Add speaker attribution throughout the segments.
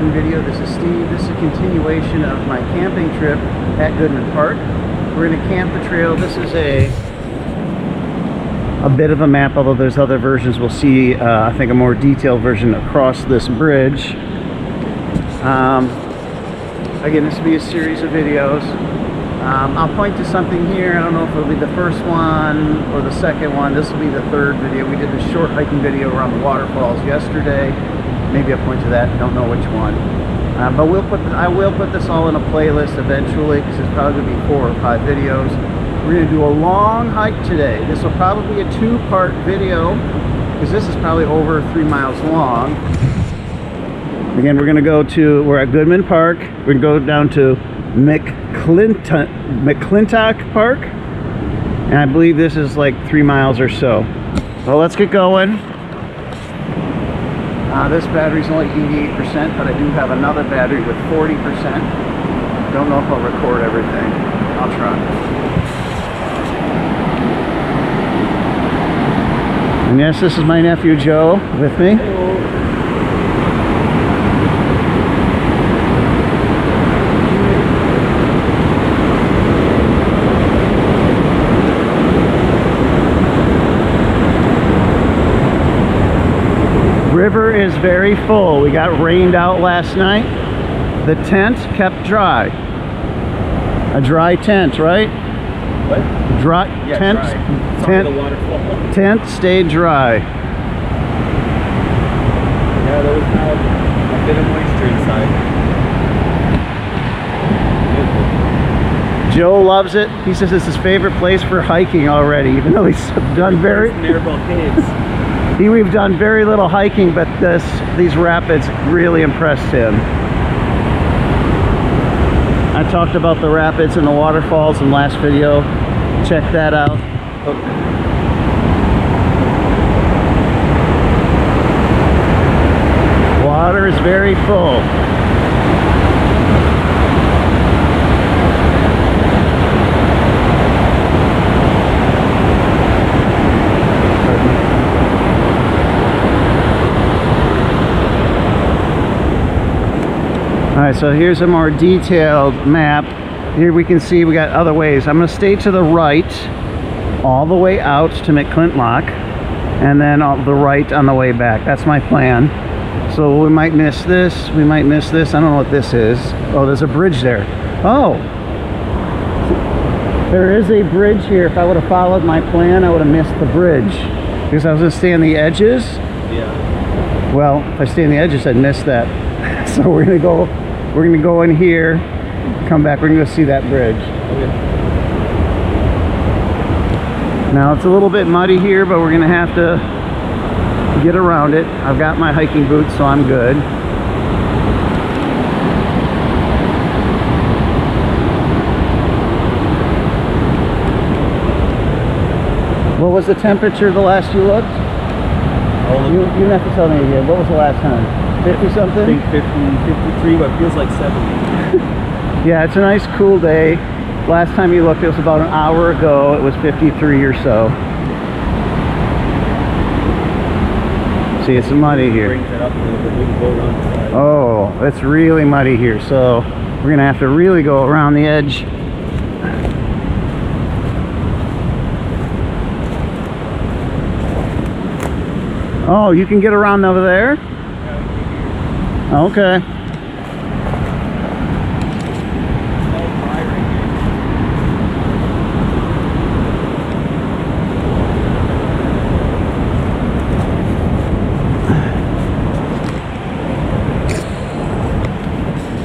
Speaker 1: hiking video. This is Steve. This is a continuation of my camping trip at Goodman Park. We're going to camp the trail. This is a bit of a map, although there's other versions. We'll see, I think, a more detailed version across this bridge. Again, this will be a series of videos. I'll point to something here. I don't know if it'll be the first one or the second one. This will be the third video. We did the short hiking video around the waterfalls yesterday. Maybe I'll point to that. Don't know which one. But I will put this all in a playlist eventually, because it's probably going to be 4 or 5 videos. We're going to do a long hike today. This will probably be a 2-part video, because this is probably over 3 miles long. Again, we're at Goodman Park. We're going to go down to McClintock Park, and I believe this is like 3 miles or so. So let's get going. This battery's only 88%, but I do have another battery with 40%. Don't know if I'll record everything. I'll try. And yes, this is my nephew Joe with me.
Speaker 2: Hello.
Speaker 1: River is very full. We got rained out last night. The tent kept dry. A dry tent, right?
Speaker 2: What?
Speaker 1: Dry tent.
Speaker 2: Dry.
Speaker 1: Tent.
Speaker 2: The waterfall.
Speaker 1: Tent stayed dry.
Speaker 2: Yeah, there was now a bit of moisture inside.
Speaker 1: Joe loves it. He says it's his favorite place for hiking already, even though he's done very.
Speaker 2: Mirabel Caves.
Speaker 1: We've done very little hiking, but these rapids really impressed him. I talked about the rapids and the waterfalls in the last video. Check that out. Water is very full. Alright, so here's a more detailed map. Here we can see we got other ways. I'm going to stay to the right all the way out to McClintock, and then on the right on the way back. That's my plan. So we might miss this, we might miss this. I don't know what this is. Oh, there's a bridge there. Oh! There is a bridge here. If I would have followed my plan, I would have missed the bridge. Because I was going to stay on the edges.
Speaker 2: Yeah.
Speaker 1: Well, if I stay on the edges, I'd miss that. So we're gonna go in here, come back, we're gonna go see that bridge.
Speaker 2: Okay.
Speaker 1: Now it's a little bit muddy here, but we're gonna have to get around it. I've got my hiking boots, so I'm good. What was the temperature the last you looked? You didn't have to tell me again. What was the last time? 50 something?
Speaker 2: I think 50, 53, but it feels like 70.
Speaker 1: Yeah, it's a nice cool day. Last time you looked, it was about an hour ago. It was 53 or so. See, it's muddy here.
Speaker 2: Brings it up a little bit. We can go around the side.
Speaker 1: Oh, it's really muddy here, so we're gonna have to really go around the edge. Oh, you can get around over there? Okay.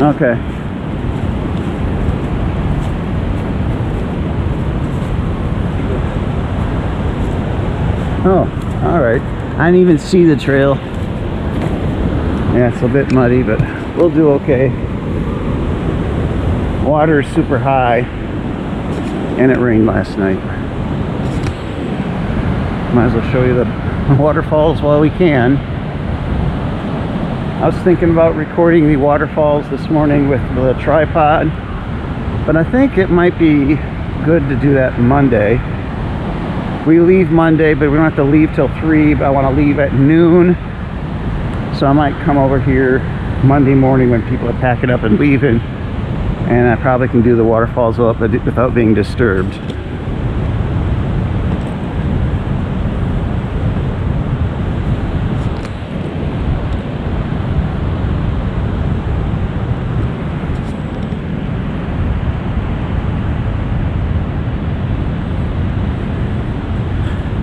Speaker 1: Okay. Oh, all right. I didn't even see the trail. Yeah, it's a bit muddy, but we'll do okay. Water is super high, and it rained last night. Might as well show you the waterfalls while we can. I was thinking about recording the waterfalls this morning with the tripod, but I think it might be good to do that Monday. We leave Monday, but we don't have to leave till 3, but I want to leave at noon. So I might come over here Monday morning when people are packing up and leaving, and I probably can do the waterfalls without being disturbed.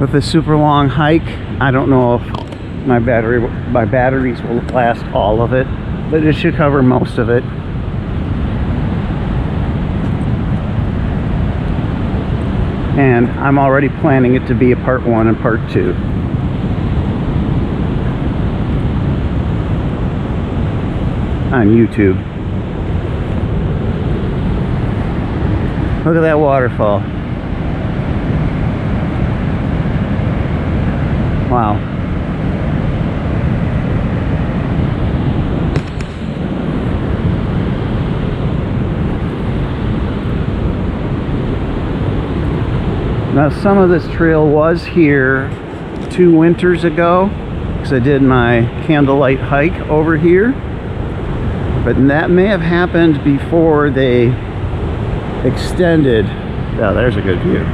Speaker 1: With a super long hike, I don't know if my batteries will last all of it, but it should cover most of it. And I'm already planning it to be a part 1 and part 2. On YouTube. Look at that waterfall. Wow. Now some of this trail was here 2 winters ago, because I did my candlelight hike over here, but that may have happened before they extended. Oh, there's a good view.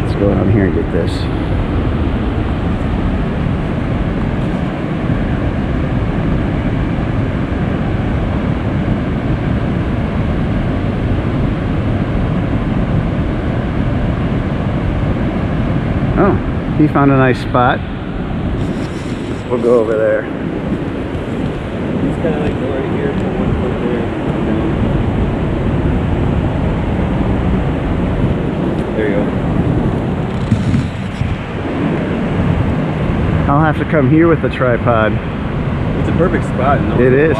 Speaker 1: Let's go down here and get this. Oh, he found a nice spot. We'll go over there.
Speaker 2: He's kind of like go right here, put 1 foot there, down. There you go.
Speaker 1: I'll have to come here with the tripod.
Speaker 2: It's a perfect spot. No
Speaker 1: It is.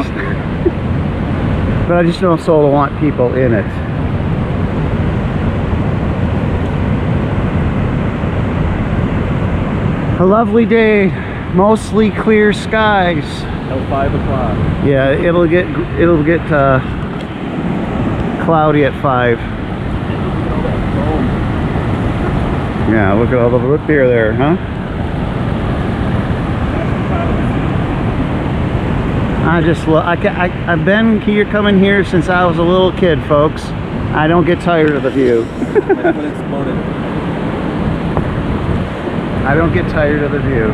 Speaker 1: But I just don't sort of want people in it. A lovely day, mostly clear skies.
Speaker 2: Till 5 o'clock.
Speaker 1: Yeah, it'll get cloudy at 5. Yeah, look at all the root beer there, huh? I've been here, coming here since I was a little kid, folks. I don't get tired of the view.
Speaker 2: That's when it exploded.
Speaker 1: I don't get tired of the view.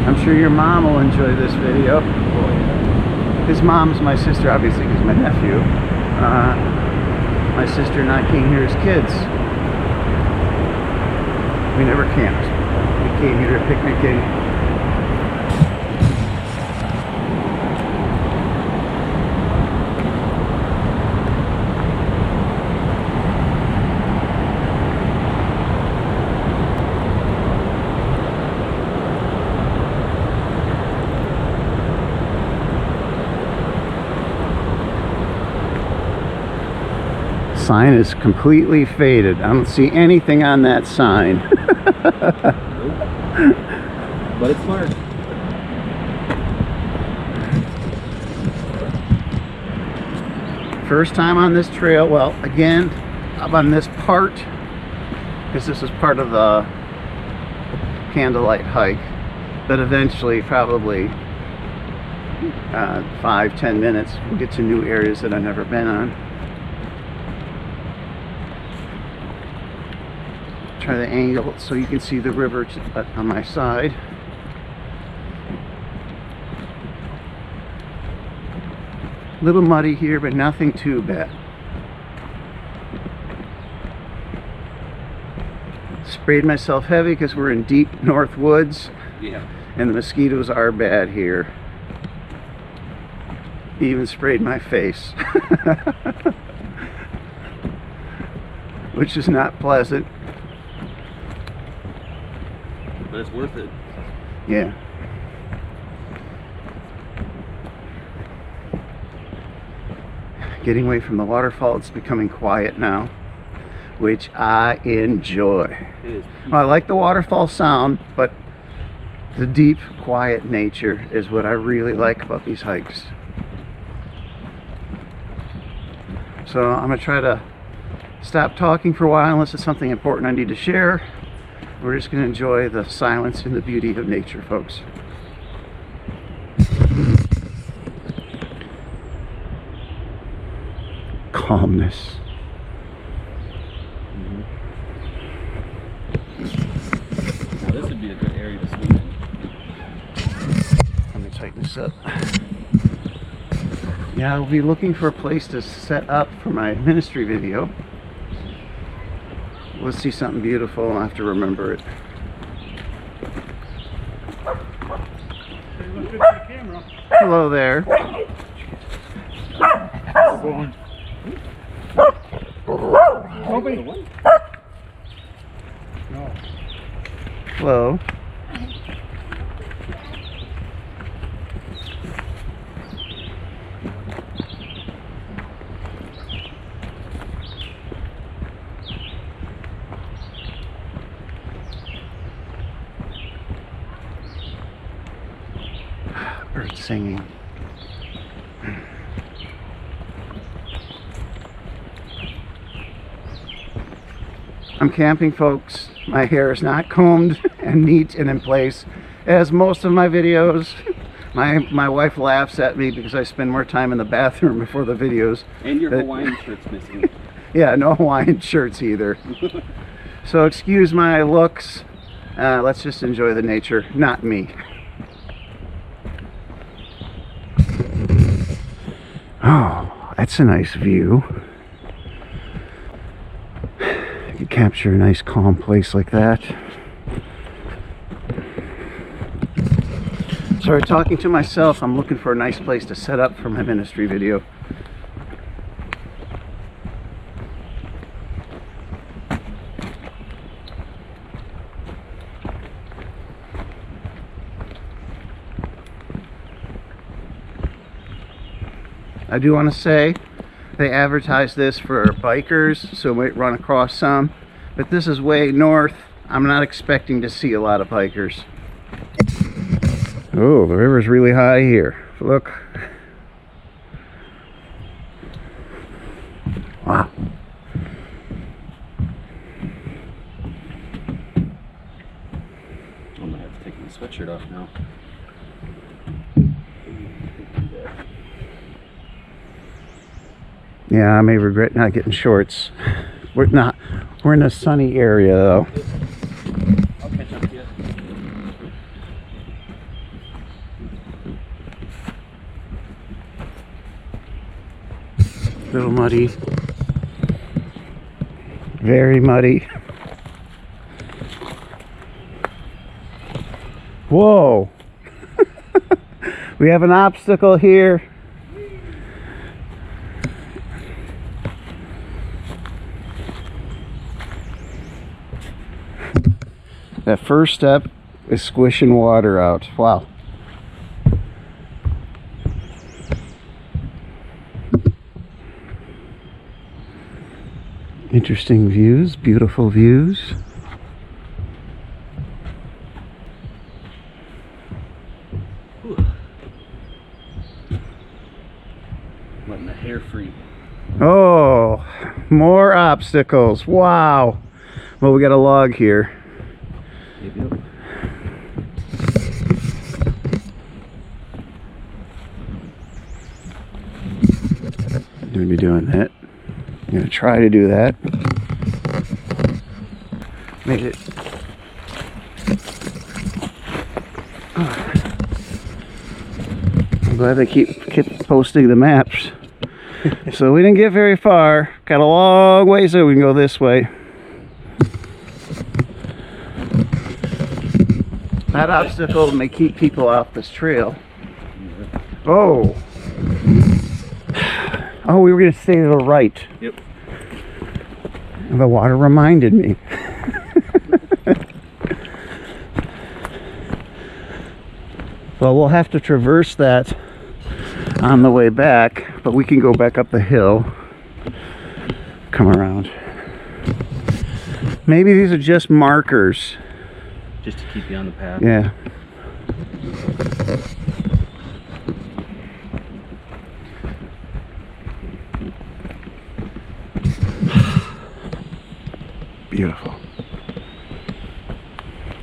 Speaker 1: I'm sure your mom will enjoy this video. His mom's my sister, obviously, because my nephew. My sister and I came here as kids. We never camped. We came here picnicking. Sign is completely faded. I don't see anything on that sign.
Speaker 2: But it's smart.
Speaker 1: First time on this trail. Well, again, I'm on this part because this is part of the candlelight hike. But eventually, probably 5-10 minutes, we'll get to new areas that I've never been on. Try the angle so you can see the river on my side. A little muddy here, but nothing too bad. Sprayed myself heavy because we're in deep north woods.
Speaker 2: Yeah.
Speaker 1: And the mosquitoes are bad here. Even sprayed my face. Which is not pleasant.
Speaker 2: But it's worth it.
Speaker 1: Yeah. Getting away from the waterfall, it's becoming quiet now, which I enjoy.
Speaker 2: It is.
Speaker 1: Well, I like the waterfall sound, but the deep, quiet nature is what I really like about these hikes. So I'm gonna try to stop talking for a while unless it's something important I need to share. We're just going to enjoy the silence and the beauty of nature, folks. Calmness.
Speaker 2: Now this would be a good area to swim in.
Speaker 1: Let me tighten this up. Yeah, I'll be looking for a place to set up for my ministry video. Let's see something beautiful. I'll have to remember it. Hello there. Hello. Birds singing. I'm camping, folks. My hair is not combed and neat and in place, as most of my videos. My wife laughs at me because I spend more time in the bathroom before the videos.
Speaker 2: And your Hawaiian shirt's missing.
Speaker 1: Yeah, no Hawaiian shirts either. So excuse my looks. Let's just enjoy the nature, not me. Oh, that's a nice view. You can capture a nice calm place like that. Sorry, talking to myself. I'm looking for a nice place to set up for my ministry video. I do want to say they advertise this for bikers, so we might run across some, but this is way north. I'm not expecting to see a lot of bikers. Oh, the river's really high here. Look. Wow.
Speaker 2: I'm gonna have to take my sweatshirt off now.
Speaker 1: Yeah, I may regret not getting shorts. We're in a sunny area though.
Speaker 2: I'll catch up to you.
Speaker 1: Little muddy. Very muddy. Whoa. We have an obstacle here. That first step is squishing water out. Wow. Interesting views, beautiful views.
Speaker 2: Letting the hair free.
Speaker 1: Oh, more obstacles. Wow. Well, we got a log here.
Speaker 2: Yep.
Speaker 1: I'm gonna be doing that. I'm gonna try to do that. Make it. I'm glad they keep posting the maps. So we didn't get very far. Got a long way, so we can go this way. That obstacle may keep people off this trail. Oh. Oh, we were going to stay to the right.
Speaker 2: Yep.
Speaker 1: The water reminded me. Well, we'll have to traverse that on the way back, but we can go back up the hill. Come around. Maybe these are just markers.
Speaker 2: Just to keep you on the path.
Speaker 1: Yeah. Beautiful.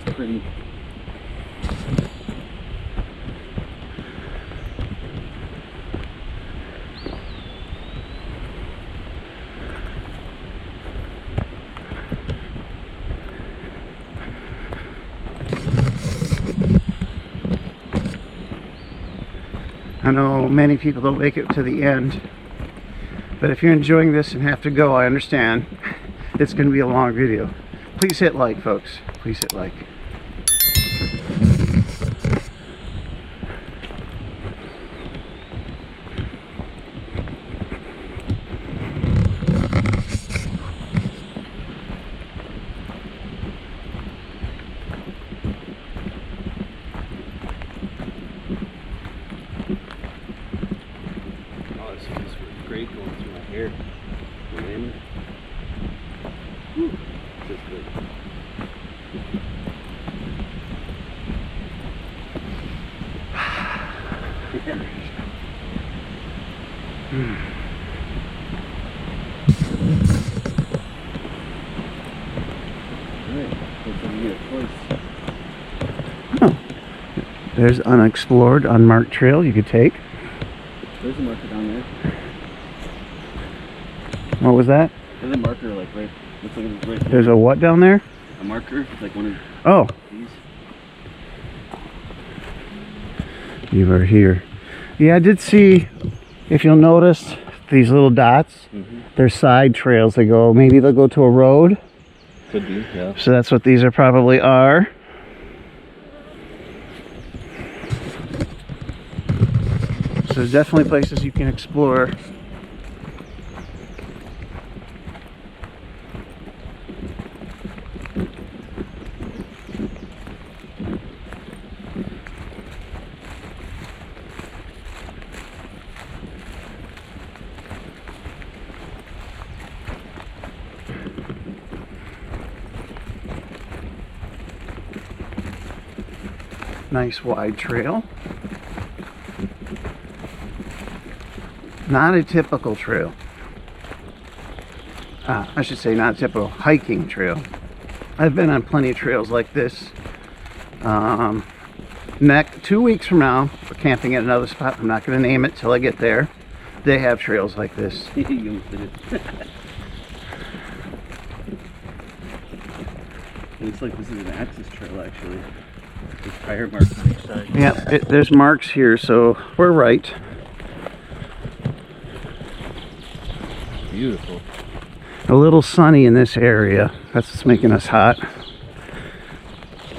Speaker 2: It's pretty.
Speaker 1: I know many people don't make it to the end, but if you're enjoying this and have to go, I understand. It's going to be a long video. Please hit like, folks. Please hit like.
Speaker 2: Oh, this feels great going through my hair. Man. Whew. This is good. Alright, looks like we get a choice.
Speaker 1: Oh, there's unexplored, unmarked trail you could take.
Speaker 2: There's a marker down there.
Speaker 1: What was that?
Speaker 2: There's a marker like right. Looks like it's right there.
Speaker 1: There's a what down there?
Speaker 2: A marker, like one of
Speaker 1: Oh,
Speaker 2: these.
Speaker 1: you are here. Yeah, I did see, if you'll notice, these little dots. They're side trails. They go, maybe they'll go to a road.
Speaker 2: Could be, yeah.
Speaker 1: So that's what these are probably are. So there's definitely places you can explore. Nice wide trail. Not a typical trail. I should say not a typical hiking trail. I've been on plenty of trails like this. 2 weeks from now, we're camping at another spot. I'm not going to name it till I get there. They have trails like this.
Speaker 2: You almost did it. Looks like this is an access trail actually. There's tire marks on each side.
Speaker 1: Yeah, there's marks here, so we're right.
Speaker 2: Beautiful.
Speaker 1: A little sunny in this area. That's what's making us hot.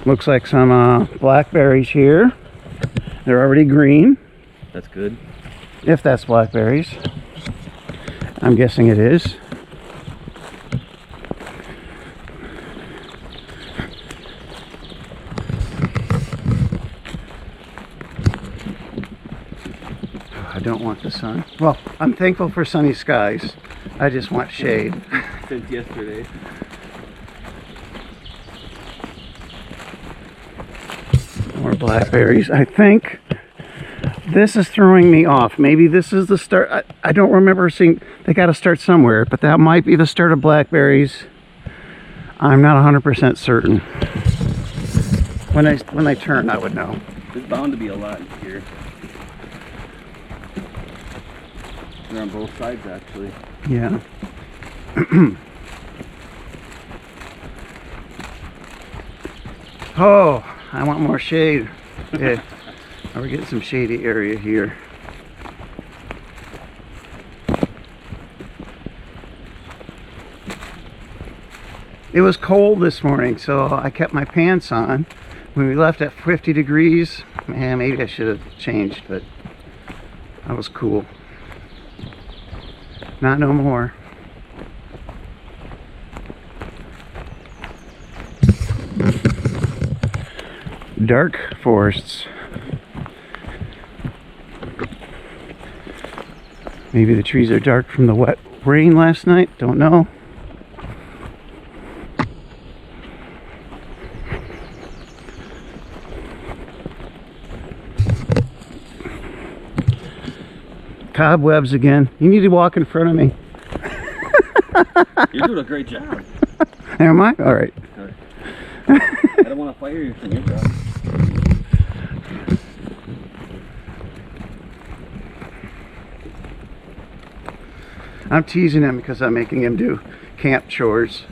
Speaker 1: Looks like some blackberries here. They're already green,
Speaker 2: That's good.
Speaker 1: if that's blackberries. I'm guessing it is. I don't want the sun. Well, I'm thankful for sunny skies. I just want shade.
Speaker 2: Since yesterday.
Speaker 1: More blackberries. I think this is throwing me off. Maybe this is the start. I don't remember seeing. They got to start somewhere, but that might be the start of blackberries. I'm not 100% certain. When I turn, I would know.
Speaker 2: There's bound to be a lot here. They're on both sides actually.
Speaker 1: Yeah. Oh, I want more shade. Okay. We're getting some shady area here. It was cold this morning, so I kept my pants on. When we left at 50 degrees, man, maybe I should have changed, but I was cool. Not no more. Dark forests. Maybe the trees are dark from the wet rain last night, don't know. Cobwebs again. You need to walk in front of me.
Speaker 2: You're doing a great job.
Speaker 1: Am I? All right.
Speaker 2: All right. I don't want to fire you from your truck.
Speaker 1: I'm teasing him because I'm making him do camp chores.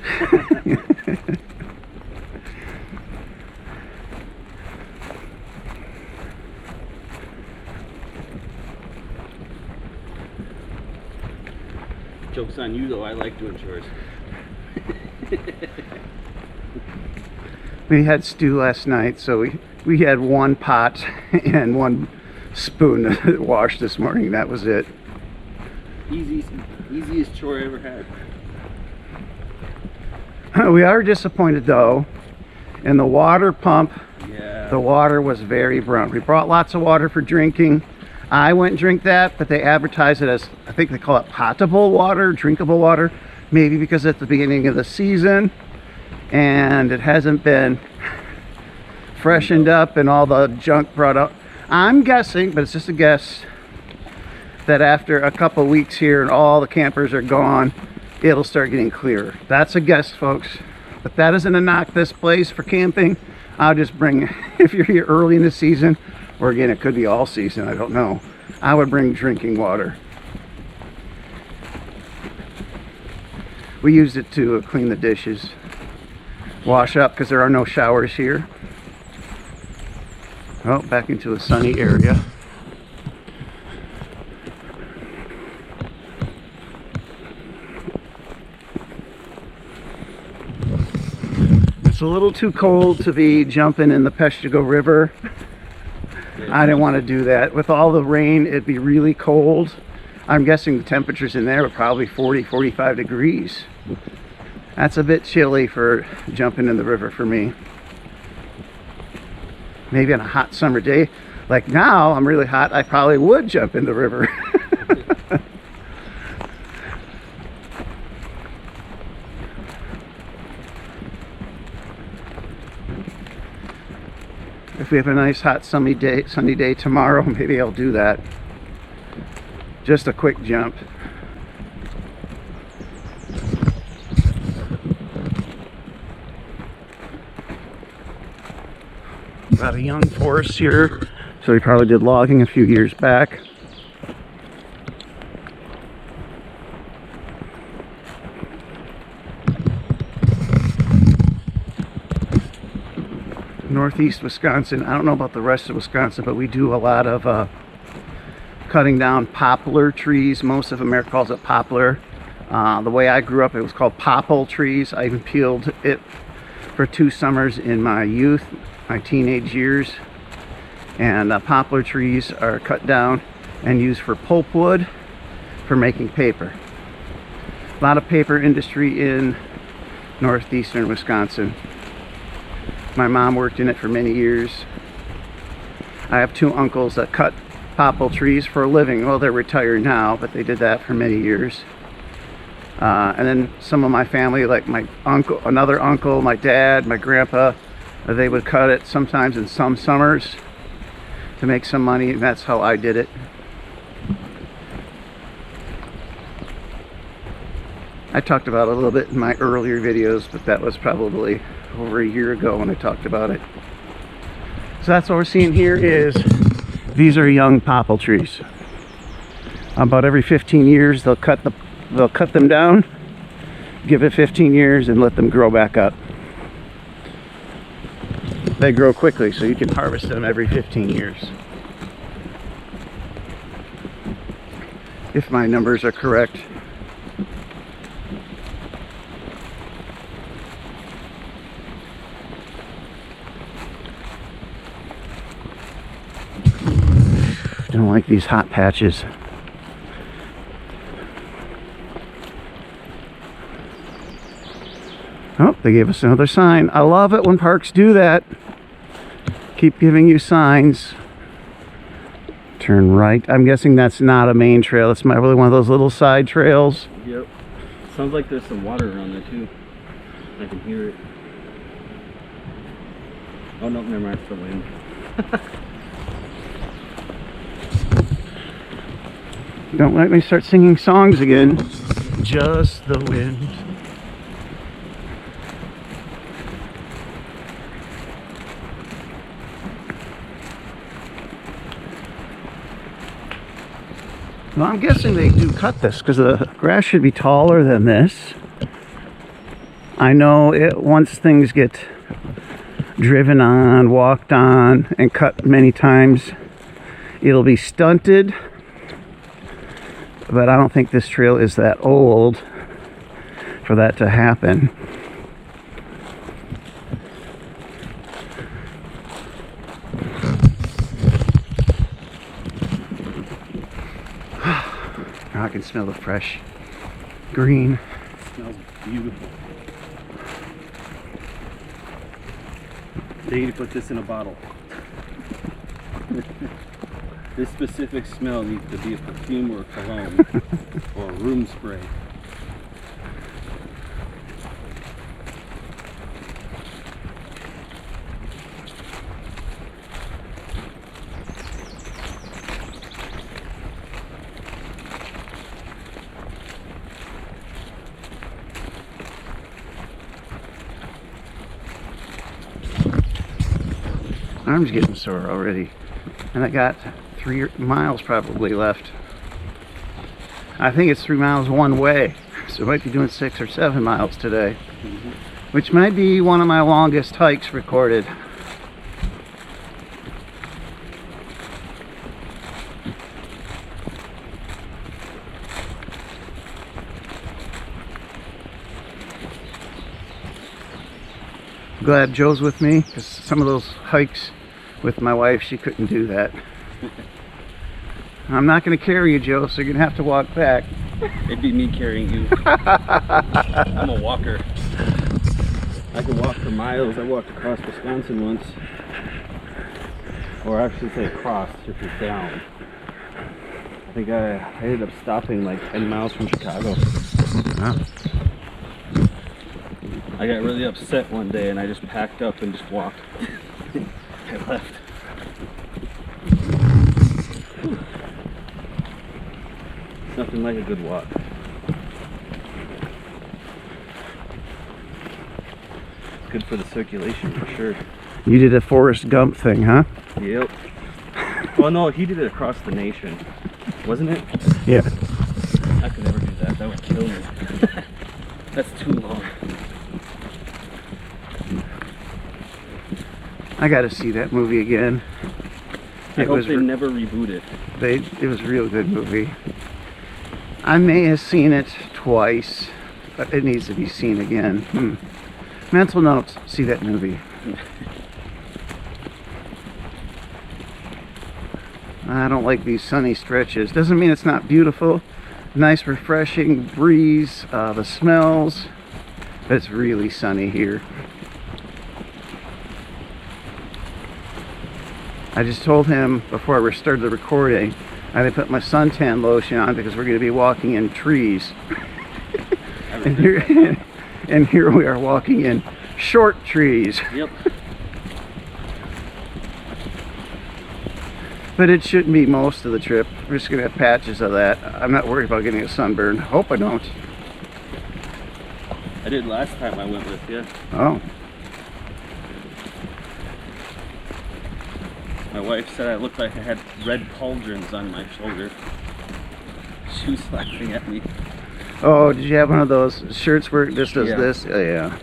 Speaker 2: Joke's on you though, I like doing chores.
Speaker 1: We had stew last night, so we had one pot and one spoon to wash this morning. That was it.
Speaker 2: Easiest chore I ever had.
Speaker 1: We are disappointed though in the water pump.
Speaker 2: Yeah.
Speaker 1: The water was very brown. We brought lots of water for drinking. I wouldn't drink that, but they advertise it as, I think they call it potable water, drinkable water, maybe because it's the beginning of the season and it hasn't been freshened up and all the junk brought up. I'm guessing, but it's just a guess, that after a couple weeks here and all the campers are gone, it'll start getting clearer. That's a guess, folks, but that isn't a knock this place for camping. I'll just bring, if you're here early in the season, or again, it could be all season, I don't know, I would bring drinking water. We used it to clean the dishes, wash up, because there are no showers here. Oh, back into a sunny area. It's a little too cold to be jumping in the Peshtigo River. I didn't want to do that. With all the rain, it'd be really cold. I'm guessing the temperatures in there are probably 40, 45 degrees. That's a bit chilly for jumping in the river for me. Maybe on a hot summer day, like now, I'm really hot, I probably would jump in the river. If we have a nice hot sunny day tomorrow, maybe I'll do that. Just a quick jump. Got a young forest here, so we probably did logging a few years back. Northeast Wisconsin. I don't know about the rest of Wisconsin, but we do a lot of cutting down poplar trees. Most of America calls it poplar. The way I grew up, it was called popple trees. I even peeled it for 2 summers in my youth, my teenage years. And poplar trees are cut down and used for pulpwood for making paper. A lot of paper industry in northeastern Wisconsin. My mom worked in it for many years. I have 2 uncles that cut popple trees for a living. Well, they're retired now, but they did that for many years. And then some of my family, like my uncle, another uncle, my dad, my grandpa, they would cut it sometimes in some summers to make some money, and that's how I did it. I talked about it a little bit in my earlier videos, but that was probably over a year ago when I talked about it. So that's what we're seeing here is these are young popple trees. About every 15 years they'll cut them down, give it 15 years and let them grow back up. They grow quickly, so you can harvest them every 15 years. If my numbers are correct. Don't like these hot patches. Oh, they gave us another sign. I love it when parks do that. Keep giving you signs. Turn right. I'm guessing that's not a main trail. It's probably one of those little side trails.
Speaker 2: Yep. Sounds like there's some water around there too. I can hear it. Oh no, never mind. It's the wind.
Speaker 1: Don't let me start singing songs again. Just the wind. Well, I'm guessing they do cut this because the grass should be taller than this. I know it once things get driven on, walked on, and cut many times, it'll be stunted. But I don't think this trail is that old for that to happen. Now I can smell the fresh green.
Speaker 2: It smells beautiful. They need to put this in a bottle. This specific smell needs to be a perfume or a cologne or a room spray.
Speaker 1: Arm's getting sore already, and I got 3 miles probably left. I think it's 3 miles one way, so I might be doing 6 or 7 miles today, which might be one of my longest hikes recorded. Glad Joe's with me, because some of those hikes with my wife, she couldn't do that. I'm not going to carry you, Joe, so you're going to have to walk back.
Speaker 2: It'd be me carrying you. I'm a walker. I can walk for miles. I walked across Wisconsin once. Or I should say across, if you're down. I think I ended up stopping like 10 miles from Chicago.
Speaker 1: Huh?
Speaker 2: I got really upset one day and I just packed up and just walked. I left. Nothing like a good walk. It's good for the circulation for sure.
Speaker 1: You did a Forrest Gump thing, huh?
Speaker 2: Yep. Well, no, he did it across the nation, wasn't it?
Speaker 1: Yeah.
Speaker 2: I could never do that. That would kill me. That's too long.
Speaker 1: I got to see that movie again.
Speaker 2: I hope they never reboot it.
Speaker 1: It was a real good movie. I may have seen it twice, but it needs to be seen again. Mental notes, see that movie. I don't like these sunny stretches. Doesn't mean it's not beautiful. Nice refreshing breeze, the smells, but it's really sunny here. I just told him before we started the recording, I had to put my suntan lotion on because we're going to be walking in trees. and here we are walking in short trees.
Speaker 2: Yep.
Speaker 1: But it shouldn't be most of the trip. We're just going to have patches of that. I'm not worried about getting a sunburn. Hope I don't.
Speaker 2: I did last time I went with you.
Speaker 1: Oh.
Speaker 2: My wife said I looked like I had red pauldrons on my shoulder. She was laughing at me.
Speaker 1: Oh, did you have one of those shirts where it just does
Speaker 2: Yeah.
Speaker 1: this? Oh, yeah.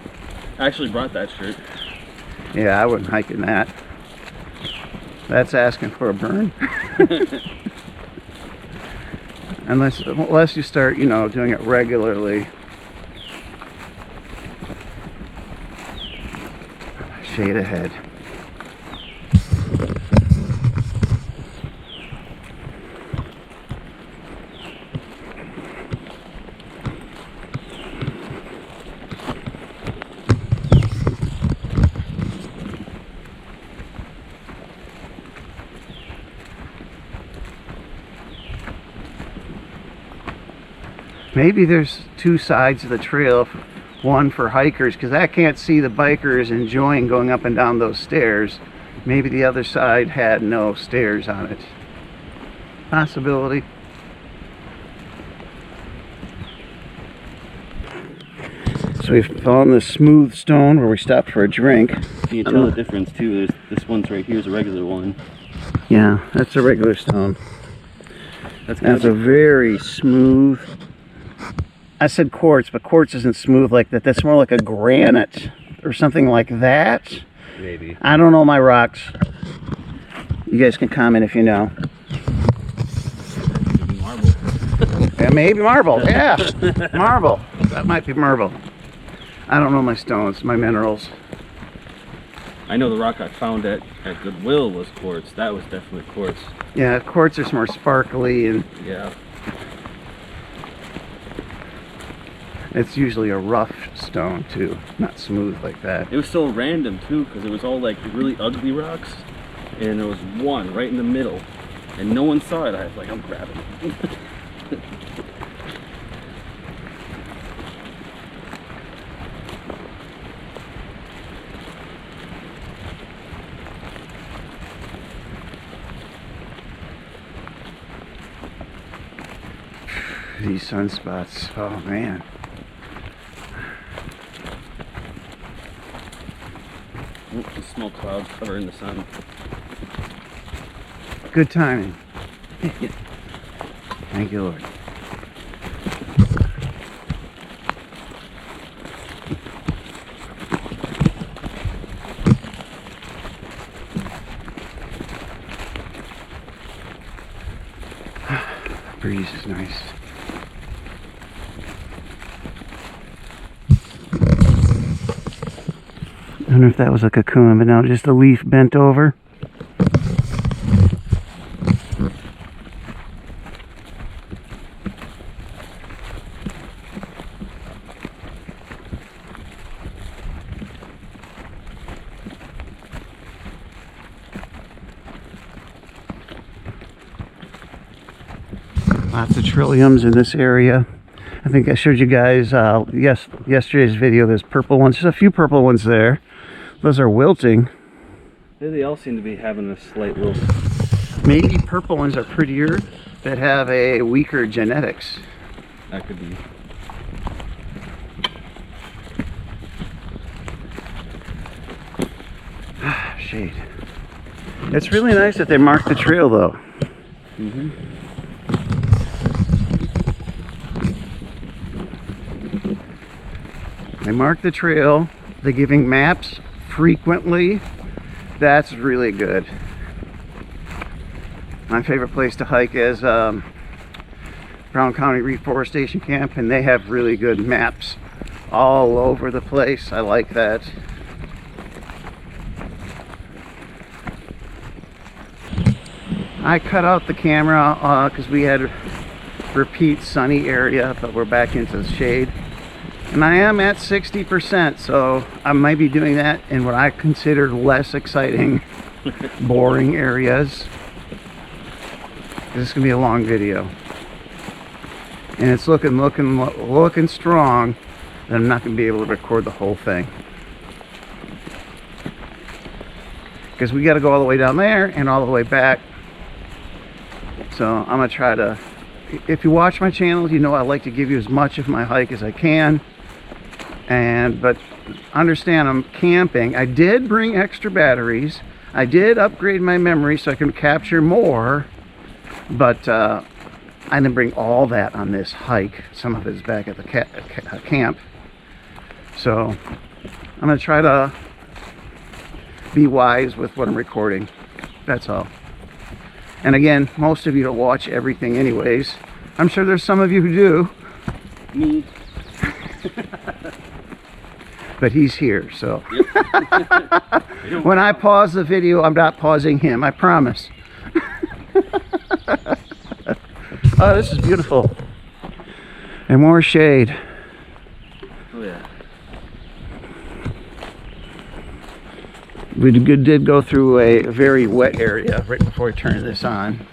Speaker 2: I actually brought that shirt.
Speaker 1: Yeah, I wouldn't hike in that. That's asking for a burn. Unless you start, doing it regularly. Shade ahead. Maybe there's 2 sides of the trail, one for hikers, because I can't see the bikers enjoying going up and down those stairs. Maybe the other side had no stairs on it. Possibility. So we've found this smooth stone where we stopped for a drink.
Speaker 2: You can tell the difference too. This one's right here is a regular one.
Speaker 1: Yeah, that's a regular stone. That's a very smooth. I said quartz, but quartz isn't smooth like that. That's more like a granite or something like that.
Speaker 2: Maybe.
Speaker 1: I don't know my rocks. You guys can comment if you know.
Speaker 2: Maybe marble.
Speaker 1: Yeah, maybe marble. Yeah, marble. That might be marble. I don't know my stones, my minerals.
Speaker 2: I know the rock I found at Goodwill was quartz. That was definitely quartz.
Speaker 1: Yeah, quartz is more sparkly and
Speaker 2: Yeah.
Speaker 1: it's usually a rough stone too, not smooth like that.
Speaker 2: It was so random too, because it was all like really ugly rocks, and there was one right in the middle, and no one saw it. I was like, I'm grabbing it.
Speaker 1: These sunspots, oh man.
Speaker 2: The smoke clouds covering the sun.
Speaker 1: Good timing. Thank you, Lord. Breeze is nice. I don't know if that was a cocoon, but now just a leaf bent over. Lots of trilliums in this area. I think I showed you guys yesterday's video. There's purple ones. There's a few purple ones there. Those are wilting.
Speaker 2: Yeah, they all seem to be having a slight wilt.
Speaker 1: Maybe purple ones are prettier that have a weaker genetics.
Speaker 2: That could be.
Speaker 1: Shade. It's really nice that they marked the trail though.
Speaker 2: Mm-hmm.
Speaker 1: They mark the trail. They're giving maps frequently. That's really good. My favorite place to hike is Brown County Reforestation Camp, and they have really good maps all over the place. I like that. I cut out the camera because we had repeat sunny area, but we're back into the shade. And I am at 60%, so I might be doing that in what I consider less exciting, boring areas. This is gonna be a long video, and it's looking strong. And I'm not gonna be able to record the whole thing because we got to go all the way down there and all the way back. So I'm gonna try to. If you watch my channel, you know I like to give you as much of my hike as I can. But understand, I'm camping. I did bring extra batteries. I did upgrade my memory so I can capture more, but I didn't bring all that on this hike. Some of it is back at the camp. So I'm gonna try to be wise with what I'm recording. That's all. And again, most of you don't watch everything anyways. I'm sure there's some of you who do.
Speaker 2: Me.
Speaker 1: But he's here, so.
Speaker 2: Yep.
Speaker 1: When I pause the video, I'm not pausing him, I promise. Oh, this is beautiful. And more shade.
Speaker 2: Oh yeah.
Speaker 1: We did go through a very wet area right before we turned this on.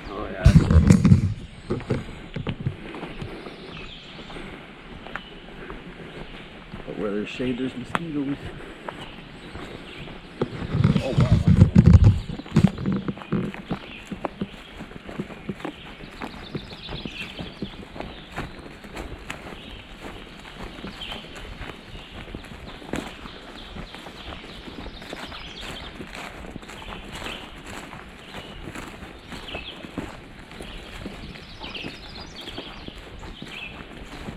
Speaker 2: Oh yeah. But where there's shade, there's mosquitoes. Oh wow.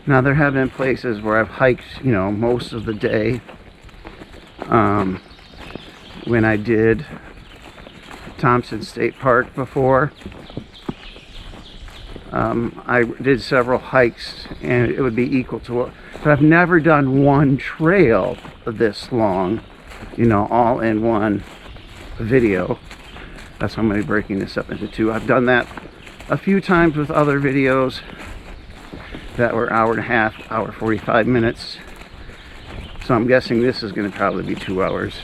Speaker 1: Now there have been places where I've hiked, you know, most of the day. When I did Thompson State Park before, I did several hikes and it would be equal to what, but I've never done one trail this long, you know, all in one video. That's why I'm going to be breaking this up into two. I've done that a few times with other videos that were hour and a half, hour 45 minutes. So I'm guessing this is going to probably be 2 hours.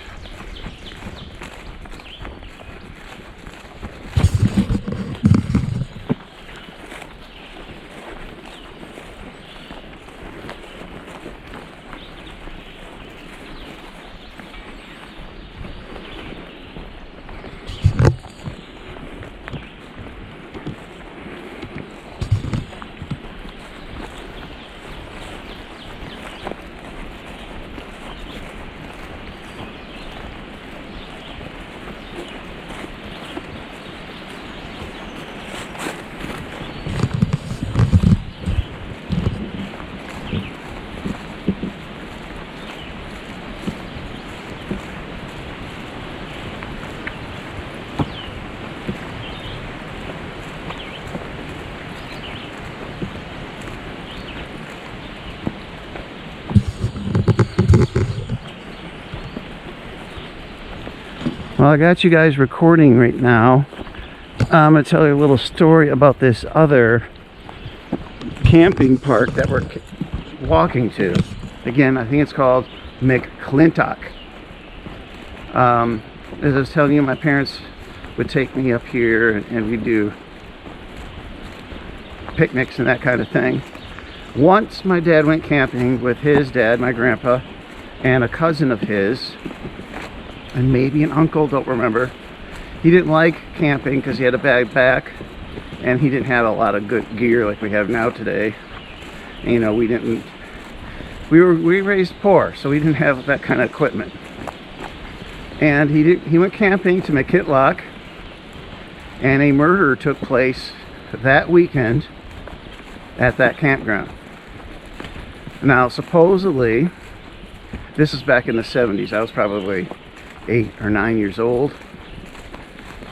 Speaker 1: Well, I got you guys recording right now. I'm going to tell you a little story about this other camping park that we're walking to. Again, I think it's called McClintock. As I was telling you, my parents would take me up here and we'd do picnics and that kind of thing. Once my dad went camping with his dad, my grandpa, and a cousin of his, and maybe an uncle, don't remember. He didn't like camping because he had a bad back and he didn't have a lot of good gear like we have now today. And, you know, we raised poor, so we didn't have that kind of equipment. And he went camping to McClintock, and a murder took place that weekend at that campground. Now supposedly, this is back in the 70s. I was probably 8 or 9 years old,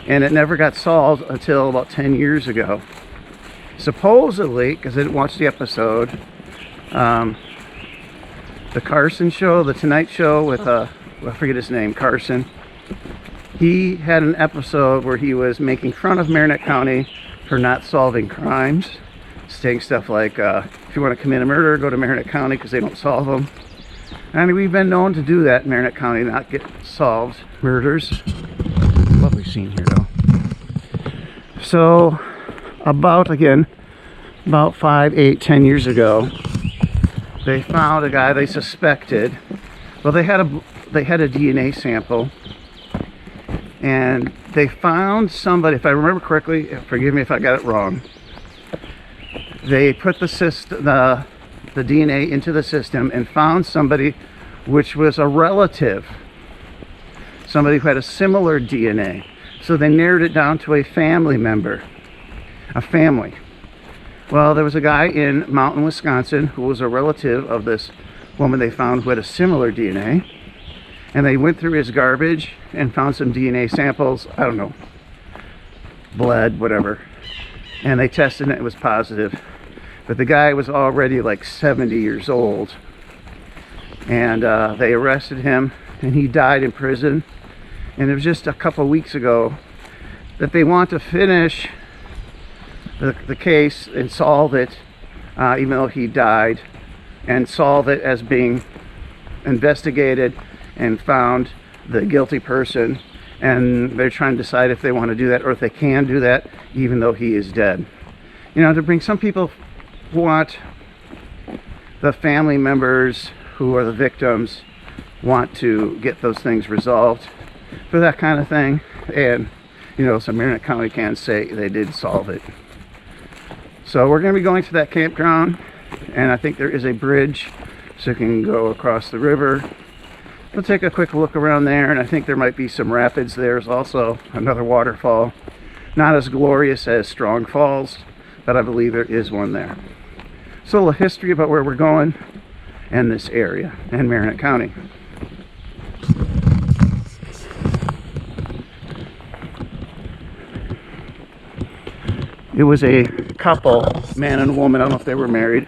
Speaker 1: and it never got solved until about 10 years ago. Supposedly, because I didn't watch the episode, the Carson show, the Tonight Show with I forget his name, Carson, he had an episode where he was making fun of Marinette County for not solving crimes, saying stuff like, if you want to commit a murder, go to Marinette County because they don't solve them. And we've been known to do that in Marinette County, not get solved murders. Lovely scene here, though. So, about 5, 8, 10 years ago, they found a guy they suspected. Well, they had a DNA sample, and they found somebody. If I remember correctly, forgive me if I got it wrong. They put the DNA into the system and found somebody which was a relative, somebody who had a similar DNA. So they narrowed it down to a family member, a family. Well, there was a guy in Mountain, Wisconsin who was a relative of this woman they found who had a similar DNA, and they went through his garbage and found some DNA samples, I don't know, blood, whatever, and they tested it, it was positive. But the guy was already like 70 years old, and they arrested him, and he died in prison. And it was just a couple weeks ago that they want to finish the case and solve it, even though he died, and solve it as being investigated and found the guilty person. And they're trying to decide if they want to do that or if they can do that even though he is dead. You know, to bring some people want the family members who are the victims want to get those things resolved for that kind of thing, and you know, so Marinette County can say they did solve it. So we're going to be going to that campground, and I think there is a bridge so you can go across the river. We'll take a quick look around there, and I think there might be some rapids. There's also another waterfall, not as glorious as Strong Falls, but I believe there is one there. So a little history about where we're going and this area and Marinette County. It was a couple, man and woman, I don't know if they were married,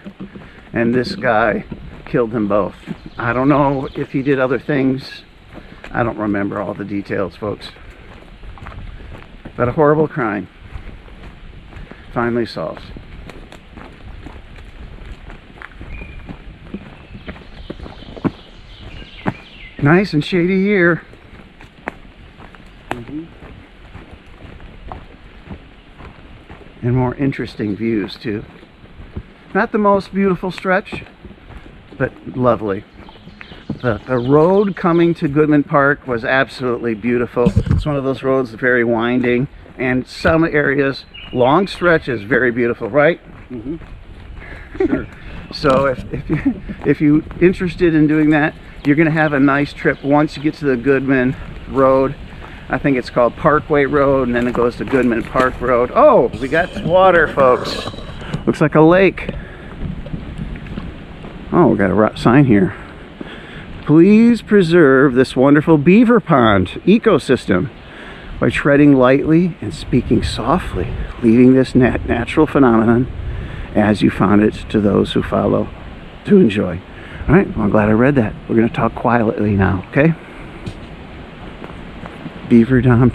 Speaker 1: and this guy killed them both. I don't know if he did other things. I don't remember all the details, folks. But a horrible crime finally solved. Nice and shady here. And more interesting views too. Not the most beautiful stretch, but lovely. The road coming to Goodman Park was absolutely beautiful. It's one of those roads very winding, and some areas, long stretches, very beautiful, right?
Speaker 2: Mm-hmm. Sure.
Speaker 1: So if you're interested in doing that, you're going to have a nice trip once you get to the Goodman Road. I think it's called Parkway Road, and then it goes to Goodman Park Road. Oh, we got water, folks. Looks like a lake. Oh, we got a sign here. Please preserve this wonderful beaver pond ecosystem by treading lightly and speaking softly, leaving this natural phenomenon as you found it to those who follow to enjoy. All right, well, I'm glad I read that. We're going to talk quietly now, okay? Beaver Dam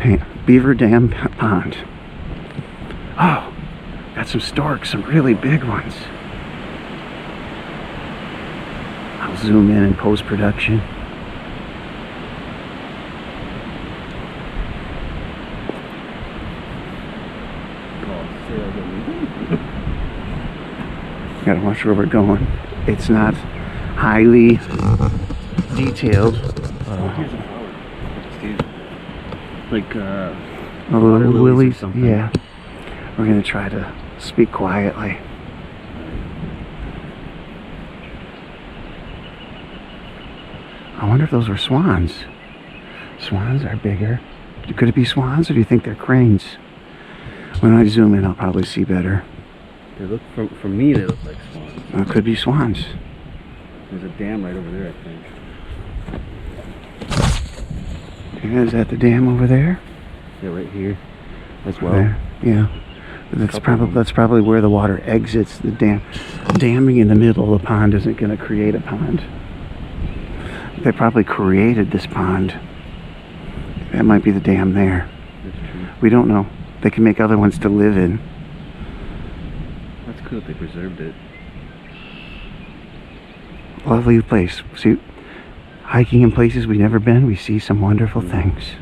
Speaker 1: Pond. Oh, got some storks, some really big ones. I'll zoom in post-production. Gotta watch where we're going. It's not highly detailed.
Speaker 2: Like
Speaker 1: lilies,
Speaker 2: or something.
Speaker 1: yeah. We're gonna try to speak quietly. I wonder if those were swans. Swans are bigger. Could it be swans, or do you think they're cranes? When I zoom in, I'll probably see better.
Speaker 2: They look, for me, they look like swans.
Speaker 1: It could be swans.
Speaker 2: There's a dam right over there, I think.
Speaker 1: Yeah, is that the dam over there?
Speaker 2: Yeah, right here as well.
Speaker 1: There. Yeah. That's probably where the water exits the dam. Damming in the middle of the pond isn't going to create a pond. They probably created this pond. That might be the dam there.
Speaker 2: That's true.
Speaker 1: We don't know. They can make other ones to live in.
Speaker 2: That's cool if they preserved it.
Speaker 1: Lovely place. See, hiking in places we've never been, we see some wonderful things.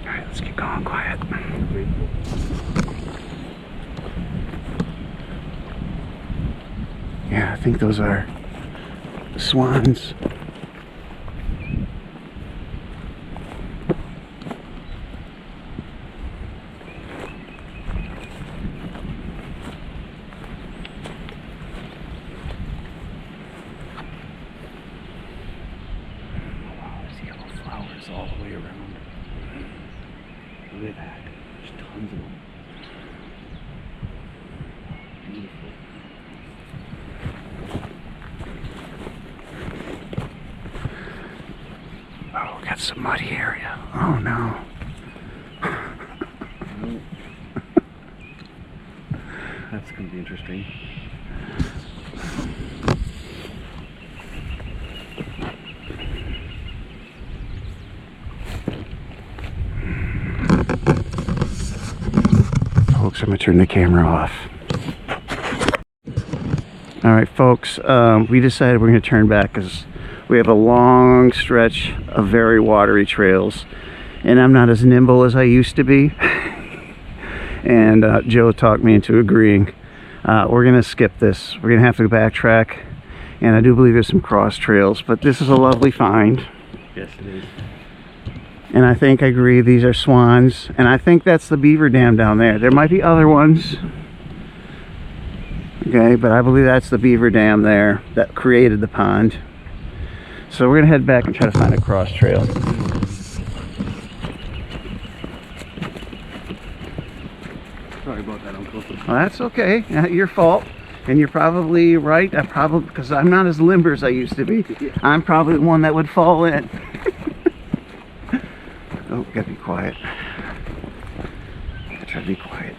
Speaker 1: All right, let's get going quiet. Yeah, I think those are swans. All the way around. Look at that. There's tons of them. Beautiful. Oh, got some muddy area. Oh no.
Speaker 2: That's going to be interesting.
Speaker 1: Folks, I'm going to turn the camera off. Alright folks, we decided we're going to turn back because we have a long stretch of very watery trails and I'm not as nimble as I used to be. And Joe talked me into agreeing. We're going to skip this. We're going to have to backtrack, and I do believe there's some cross trails, but this is a lovely find.
Speaker 2: Yes, it is.
Speaker 1: And I think I agree, these are swans, and I think that's the beaver dam down there. There might be other ones, okay, but I believe that's the beaver dam there that created the pond. So we're gonna head back and try to find a cross trail.
Speaker 2: Sorry about that, Uncle.
Speaker 1: Well, that's okay, not your fault. And you're probably right. Because I'm not as limber as I used to be. I'm probably the one that would fall in. Oh, gotta be quiet. I try to be quiet.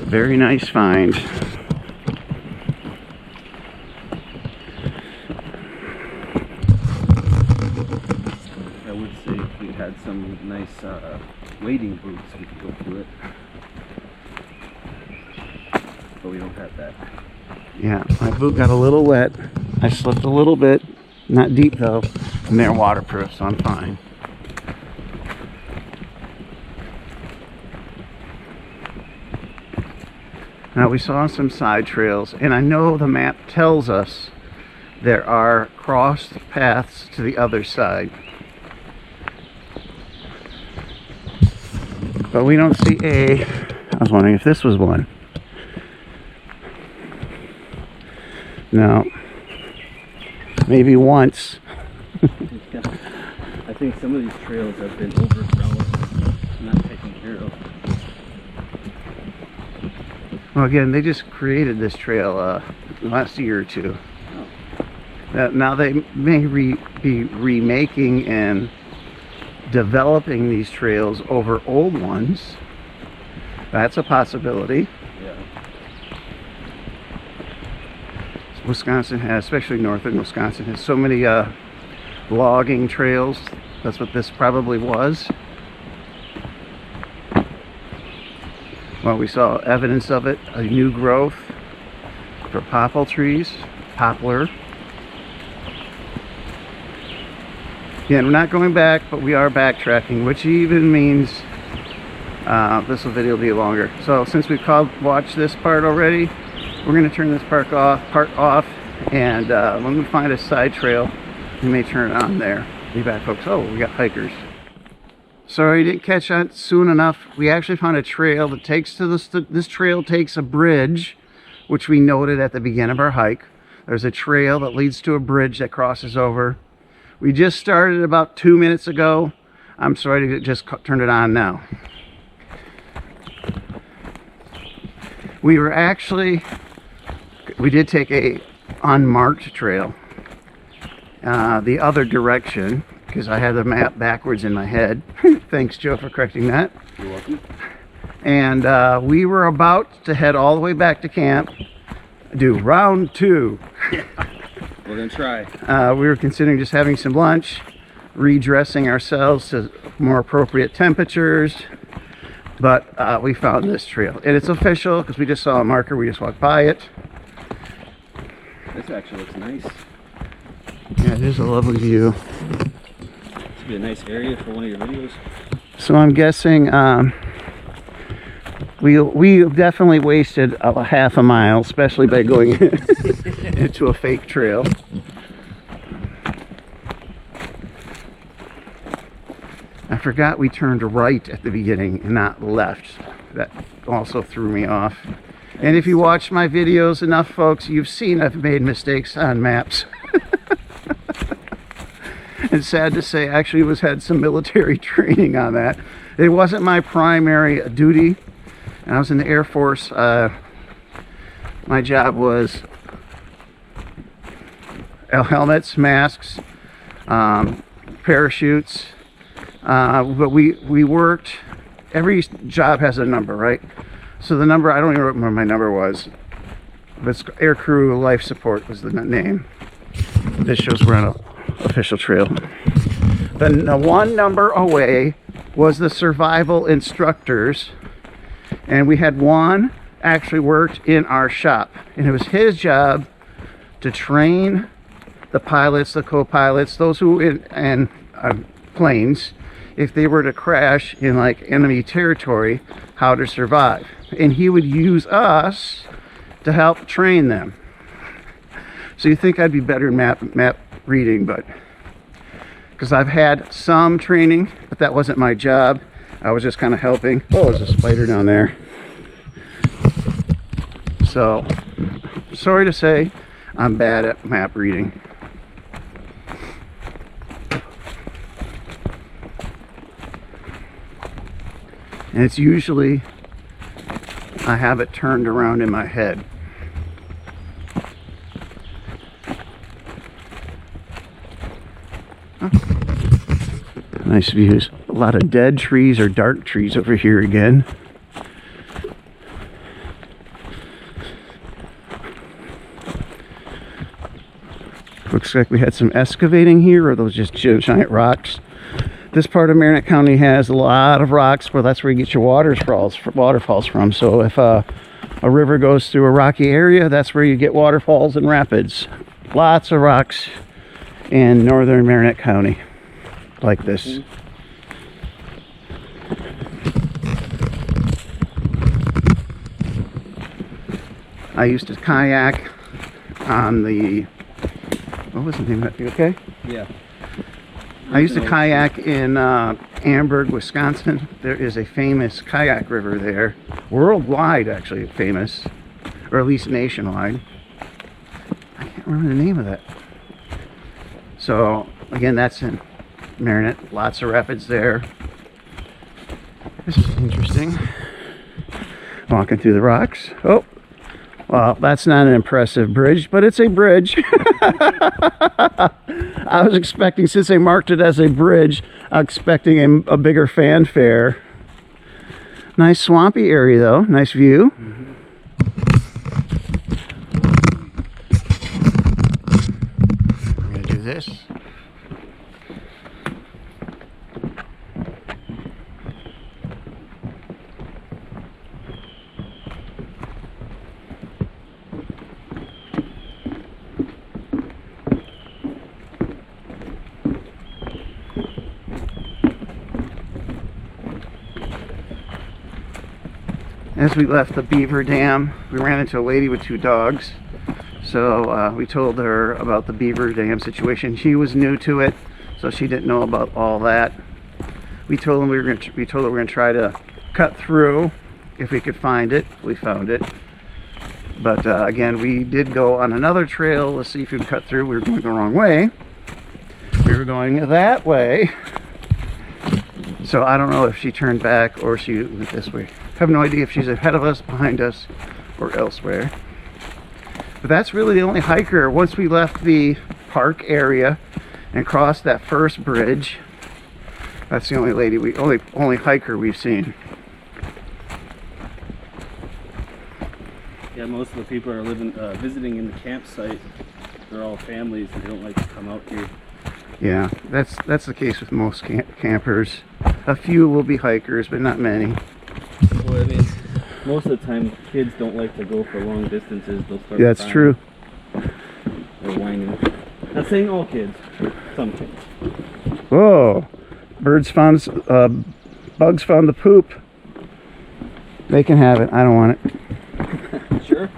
Speaker 1: Very nice find.
Speaker 2: I would say if we had some nice wading boots, we could go through it. But we don't have that.
Speaker 1: Yeah, my boot got a little wet. I slipped a little bit. Not deep though. And they're waterproof, so I'm fine. Now we saw some side trails, and I know the map tells us there are crossed paths to the other side. But we don't see I was wondering if this was one. No. Maybe once.
Speaker 2: I think some of these trails have been overgrown, not taken care of.
Speaker 1: Well, again, they just created this trail last year or two. Now they may be remaking and developing these trails over old ones. That's a possibility.
Speaker 2: Yeah.
Speaker 1: Wisconsin has, especially northern Wisconsin, has so many logging trails. That's what this probably was. Well, we saw evidence of it, a new growth for poplar trees, poplar. Again, we're not going back, but we are backtracking, which even means this video will be longer. So since we've watched this part already, we're going to turn this part off, and when we find a side trail, we may turn it on there. Be back, folks. Oh, we got hikers. Sorry you didn't catch on soon enough. We actually found a trail that takes to this trail takes a bridge, which we noted at the beginning of our hike. There's a trail that leads to a bridge that crosses over. We just started about 2 minutes ago. I'm sorry to just turn it on now. We did take a unmarked trail the other direction, because I had the map backwards in my head. Thanks, Joe, for correcting that.
Speaker 2: You're welcome.
Speaker 1: And we were about to head all the way back to camp, do round 2.
Speaker 2: Yeah. We're going to try.
Speaker 1: We were considering just having some lunch, redressing ourselves to more appropriate temperatures, but we found this trail. And it's official because we just saw a marker, we just walked by it.
Speaker 2: This actually looks nice.
Speaker 1: Yeah, it is a lovely view.
Speaker 2: This would be a nice area for one of your videos.
Speaker 1: So I'm guessing we definitely wasted a half a mile, especially by going into a fake trail. I forgot we turned right at the beginning and not left. That also threw me off. And if you watch my videos enough, folks, you've seen I've made mistakes on maps. It's sad to say, I actually had some military training on that. It wasn't my primary duty. I was in the Air Force. My job was helmets, masks, parachutes. But we worked, every job has a number, right? So the number, I don't even remember what my number was. But Air Crew Life Support was the name. This shows we're on an official trail. Then the one number away was the survival instructors. And we had one actually worked in our shop. And it was his job to train the pilots, the co-pilots, those who in planes, if they were to crash in like enemy territory, how to survive. And he would use us to help train them. So you think I'd be better in map reading, but because I've had some training, but that wasn't my job. I was just kind of helping. Oh, there's a spider down there. So sorry to say, I'm bad at map reading. And it's usually, I have it turned around in my head. Oh. Nice views. A lot of dead trees or dark trees over here again. Looks like we had some excavating here, or those just giant rocks. This part of Marinette County has a lot of rocks, where that's where you get your waterfalls from. So if a river goes through a rocky area, that's where you get waterfalls and rapids. Lots of rocks in northern Marinette County like this. I used to kayak on the, what was the name of it? You okay?
Speaker 2: Yeah.
Speaker 1: I used to kayak in Amberg, Wisconsin. There is a famous kayak river there. Worldwide, actually famous. Or at least nationwide. I can't remember the name of that. So, again, that's in Marinette. Lots of rapids there. This is interesting. Walking through the rocks. Oh, well, that's not an impressive bridge, but it's a bridge. I was expecting, since they marked it as a bridge, I was expecting a bigger fanfare. Nice swampy area, though. Nice view. I'm going to do this. As we left the beaver dam, we ran into a lady with 2 dogs. So we told her about the beaver dam situation. She was new to it, so she didn't know about all that. We told her we were going to try to cut through if we could find it. We found it. But again, we did go on another trail to see if we could cut through. We were going the wrong way. We were going that way. So I don't know if she turned back or she went this way. I have no idea if she's ahead of us, behind us, or elsewhere. But that's really the only hiker. Once we left the park area and crossed that first bridge, that's the only hiker we've seen.
Speaker 2: Yeah, most of the people are visiting in the campsite. They're all families and they don't like to come out here.
Speaker 1: Yeah, that's the case with most campers. A few will be hikers, but not many.
Speaker 2: Well, I mean, most of the time, kids don't like to go for long distances. They'll start
Speaker 1: That's
Speaker 2: crying.
Speaker 1: true.
Speaker 2: Or whining. Not saying all kids, some kids.
Speaker 1: Whoa! Bugs found the poop. They can have it. I don't want it.
Speaker 2: Sure.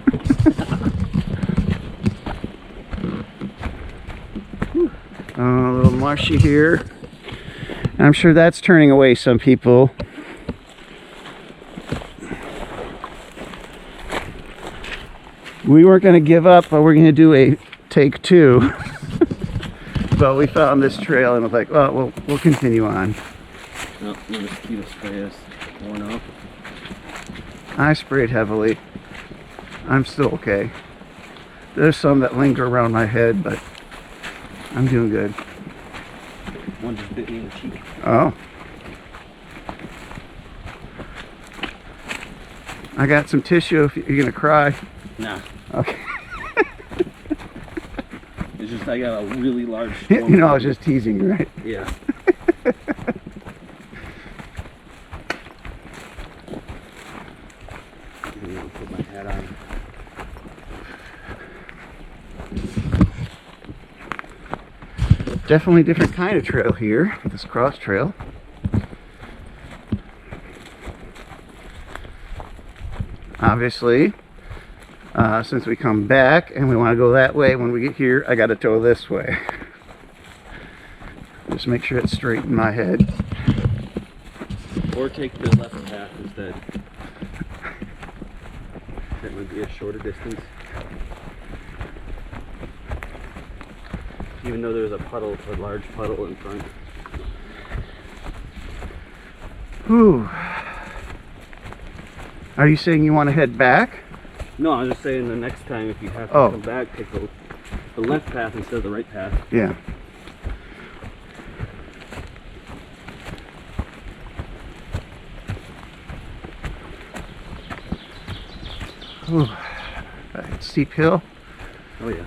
Speaker 1: A little marshy here. I'm sure that's turning away some people. We weren't going to give up, but we're going to do a take 2. But we found this trail and was like, well, we'll continue on.
Speaker 2: No, the mosquito spray is worn off.
Speaker 1: I sprayed heavily. I'm still okay. There's some that linger around my head, but I'm doing good.
Speaker 2: One just bit me in the cheek.
Speaker 1: Oh. I got some tissue if you're going to cry.
Speaker 2: Nah.
Speaker 1: Okay.
Speaker 2: It's just I got a really large
Speaker 1: You know, I was just teasing you, right?
Speaker 2: Yeah. I'm gonna put my hat on.
Speaker 1: Definitely a different kind of trail here, this cross trail. Obviously, since we come back and we want to go that way, when we get here, I got to go this way. Just make sure it's straight in my head.
Speaker 2: Or take the left path instead. That would be a shorter distance. Even though there's a large puddle in front.
Speaker 1: Whew. Are you saying you want to head back?
Speaker 2: No, I'm just saying the next time if you have to
Speaker 1: Oh.
Speaker 2: come back, take the left path instead of the right path.
Speaker 1: Yeah. Ooh, that steep hill.
Speaker 2: Oh yeah.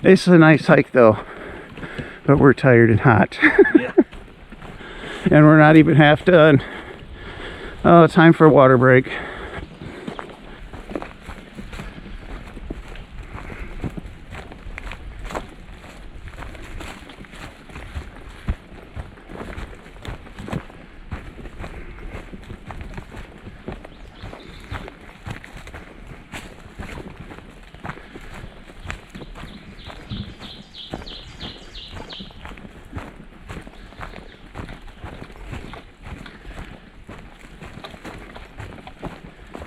Speaker 1: This is a nice hike though, but we're tired and hot.
Speaker 2: Yeah.
Speaker 1: And we're not even half done. Oh, time for a water break.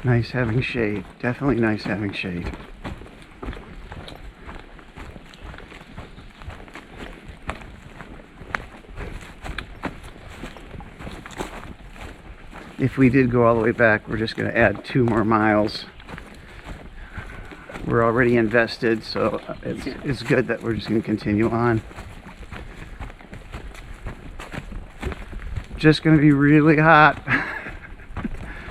Speaker 1: Nice having shade. Definitely nice having shade. If we did go all the way back, we're just going to add 2 more miles. We're already invested, so it's good that we're just going to continue on. Just going to be really hot.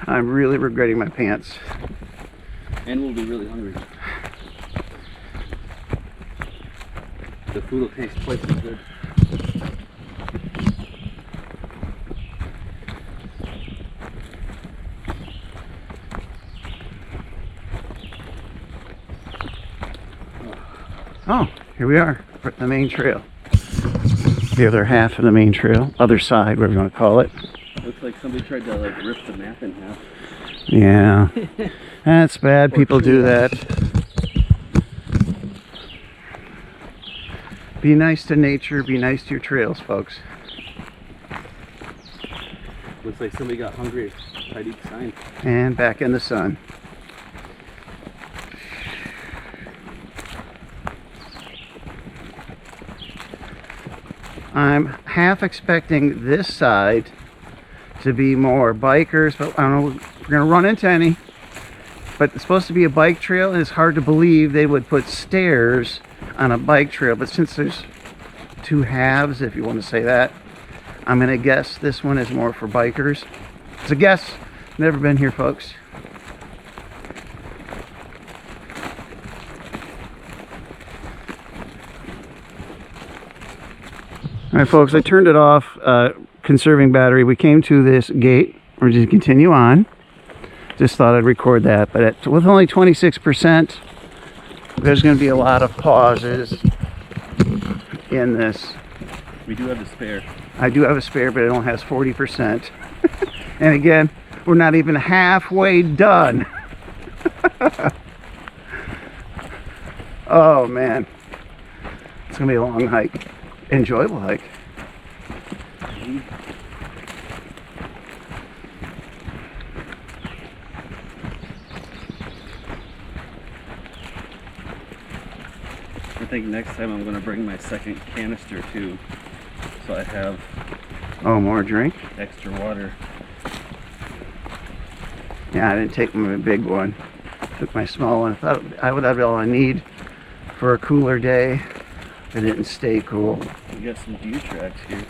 Speaker 1: I'm really regretting my pants.
Speaker 2: And we'll be really hungry. The food will taste twice as good.
Speaker 1: Oh, here we are. We're at the main trail. The other half of the main trail. Other side, whatever you want to call it.
Speaker 2: Looks like somebody tried to like rip the map in half.
Speaker 1: Yeah. That's bad. People do that. Be nice to nature. Be nice to your trails, folks.
Speaker 2: Looks like somebody got hungry. Tried to eat the sign.
Speaker 1: And back in the sun. I'm half expecting this side to be more bikers, but I don't know if we're going to run into any. But it's supposed to be a bike trail, and it's hard to believe they would put stairs on a bike trail. But since there's 2 halves, if you want to say that, I'm going to guess this one is more for bikers. It's a guess. Never been here, folks. All right, folks, I turned it off, conserving battery. We came to this gate. We're just continue on. Just thought I'd record that. But with only 26%, there's going to be a lot of pauses in this.
Speaker 2: We do have the spare.
Speaker 1: I do have a spare, but it only has 40%. And again, we're not even halfway done. Oh, man. It's going to be a long hike. Enjoyable hike.
Speaker 2: I think next time I'm going to bring my second canister too, so I have
Speaker 1: more drink.
Speaker 2: extra water.
Speaker 1: Yeah, I didn't take my big one. Took my small one. I thought I would have all I need for a cooler day. It didn't stay cool.
Speaker 2: We got some deer tracks here.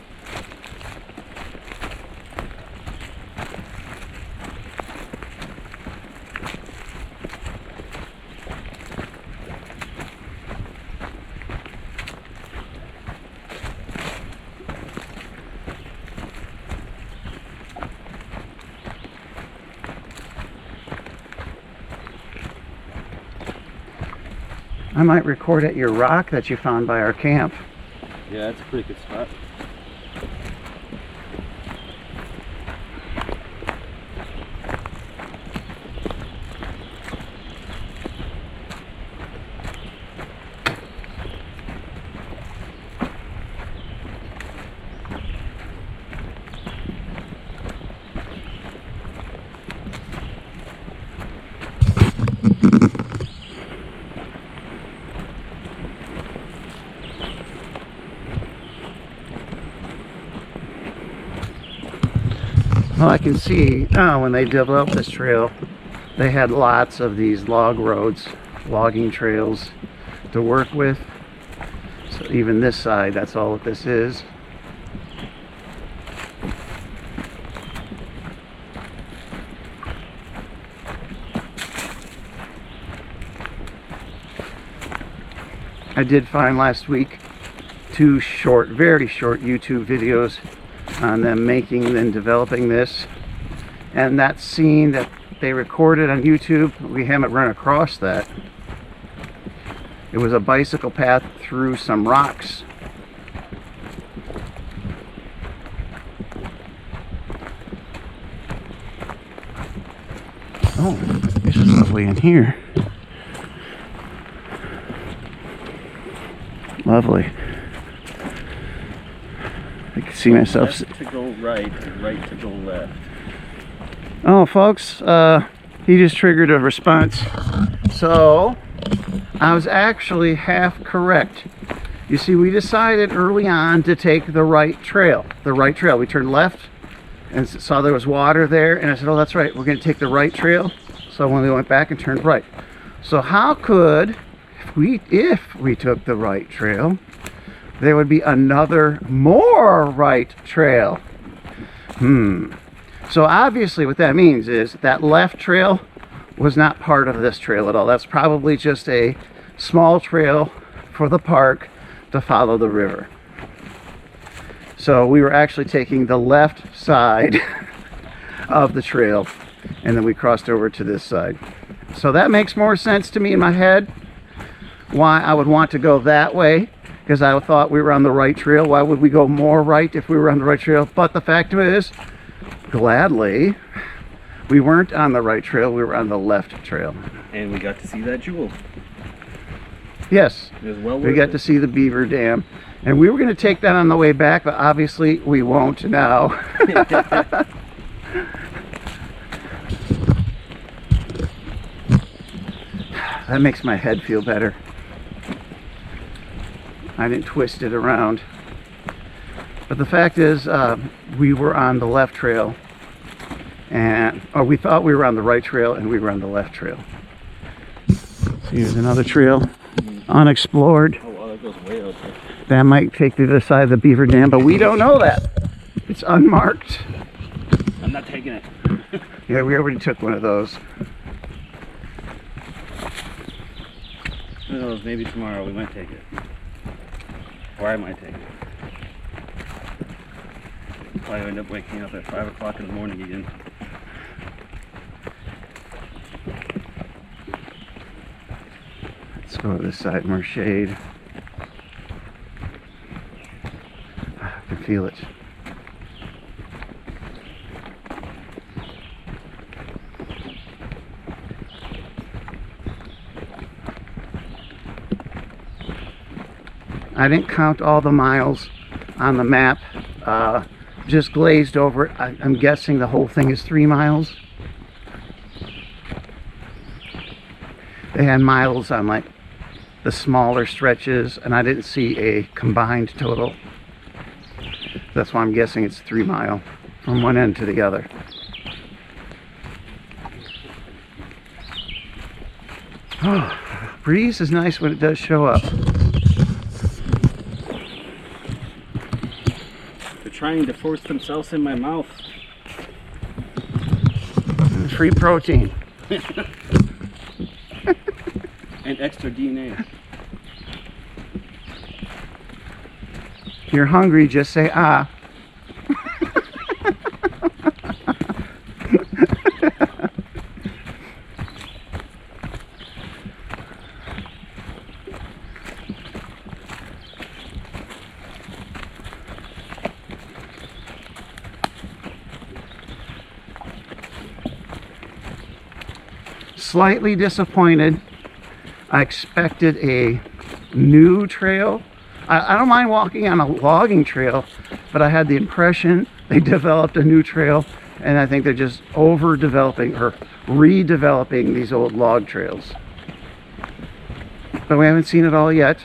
Speaker 1: I might record at your rock that you found by our camp.
Speaker 2: Yeah, that's a pretty good spot.
Speaker 1: Well, I can see when they developed this trail, they had lots of these log roads, logging trails to work with. So even this side, that's all that this is. I did find last week 2 short, very short YouTube videos on them making and developing this. And that scene that they recorded on YouTube, we haven't run across that. It was a bicycle path through some rocks. Oh, this is lovely in here. Lovely. I can see myself.
Speaker 2: Left to go right and right to go left.
Speaker 1: Oh, folks, he just triggered a response. So, I was actually half correct. You see, we decided early on to take the right trail. The right trail. We turned left and saw there was water there, and I said, oh, that's right, we're going to take the right trail. So when we went back and turned right. So how could, if we took the right trail, there would be another more right trail? So obviously what that means is that left trail was not part of this trail at all. That's probably just a small trail for the park to follow the river. So we were actually taking the left side of the trail, and then we crossed over to this side. So that makes more sense to me in my head, why I would want to go that way, because I thought we were on the right trail. Why would we go more right if we were on the right trail? But the fact of it is, gladly, we weren't on the right trail, we were on the left trail.
Speaker 2: And we got to see that jewel.
Speaker 1: Yes,
Speaker 2: It was well
Speaker 1: we
Speaker 2: worth
Speaker 1: got
Speaker 2: it.
Speaker 1: to see the beaver dam. And we were going to take that on the way back, but obviously we won't now. That makes my head feel better. I didn't twist it around. But the fact is, we were on the left trail, or we thought we were on the right trail, and we were on the left trail. So here's another trail, unexplored.
Speaker 2: Oh, wow, that goes way out there.
Speaker 1: That might take to the side of the beaver dam, but we don't know that. It's unmarked.
Speaker 2: I'm not taking it.
Speaker 1: Yeah, we already took one of those.
Speaker 2: Who knows, maybe tomorrow we might take it. Or I might take it. Probably end up waking up at 5 o'clock in the morning again.
Speaker 1: Let's go to this side, more shade. I can feel it. I didn't count all the miles on the map, just glazed over it. I'm guessing the whole thing is 3 miles. They had miles on like the smaller stretches, and I didn't see a combined total. That's why I'm guessing it's 3 mile from one end to the other. Oh, breeze is nice when it does show up.
Speaker 2: They're trying to force themselves in my mouth.
Speaker 1: Free protein.
Speaker 2: And extra DNA.
Speaker 1: If you're hungry, just say ah. Slightly disappointed. I expected a new trail. I don't mind walking on a logging trail, but I had the impression they developed a new trail, and I think they're just overdeveloping or redeveloping these old log trails. But we haven't seen it all yet.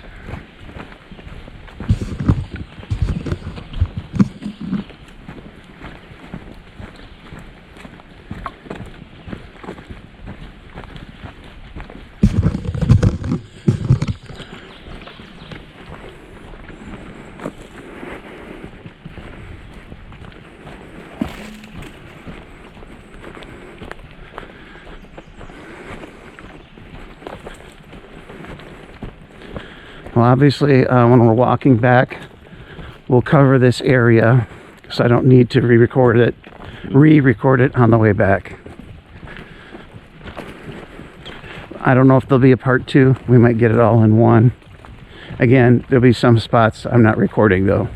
Speaker 1: Well, obviously, when we're walking back, we'll cover this area, so I don't need to re-record it on the way back. I don't know if there'll be a part 2. We might get it all in one. Again, there'll be some spots I'm not recording though.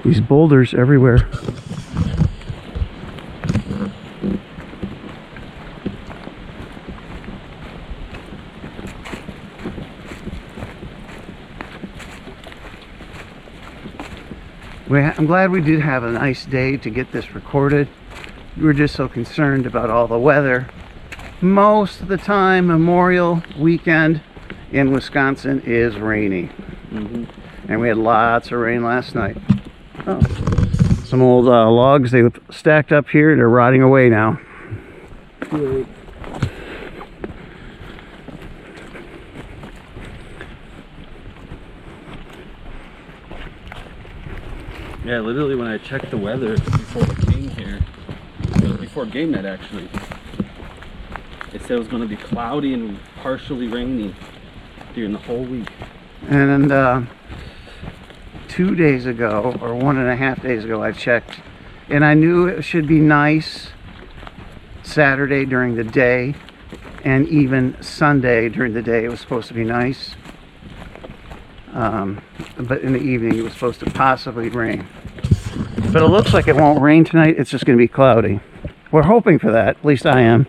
Speaker 1: These boulders everywhere. I'm glad we did have a nice day to get this recorded. We were just so concerned about all the weather. Most of the time, Memorial weekend in Wisconsin is rainy. And we had lots of rain last night. Oh, some old logs they stacked up here. They're rotting away now.
Speaker 2: Good. Yeah, literally when I checked the weather before we came here, before game night actually, it said it was going to be cloudy and partially rainy during the whole week.
Speaker 1: And 2 days ago, or 1.5 days ago, I checked, and I knew it should be nice Saturday during the day, and even Sunday during the day it was supposed to be nice. But in the evening it was supposed to possibly rain. But it looks like it won't rain tonight. It's just going to be cloudy. We're hoping for that. At least I am.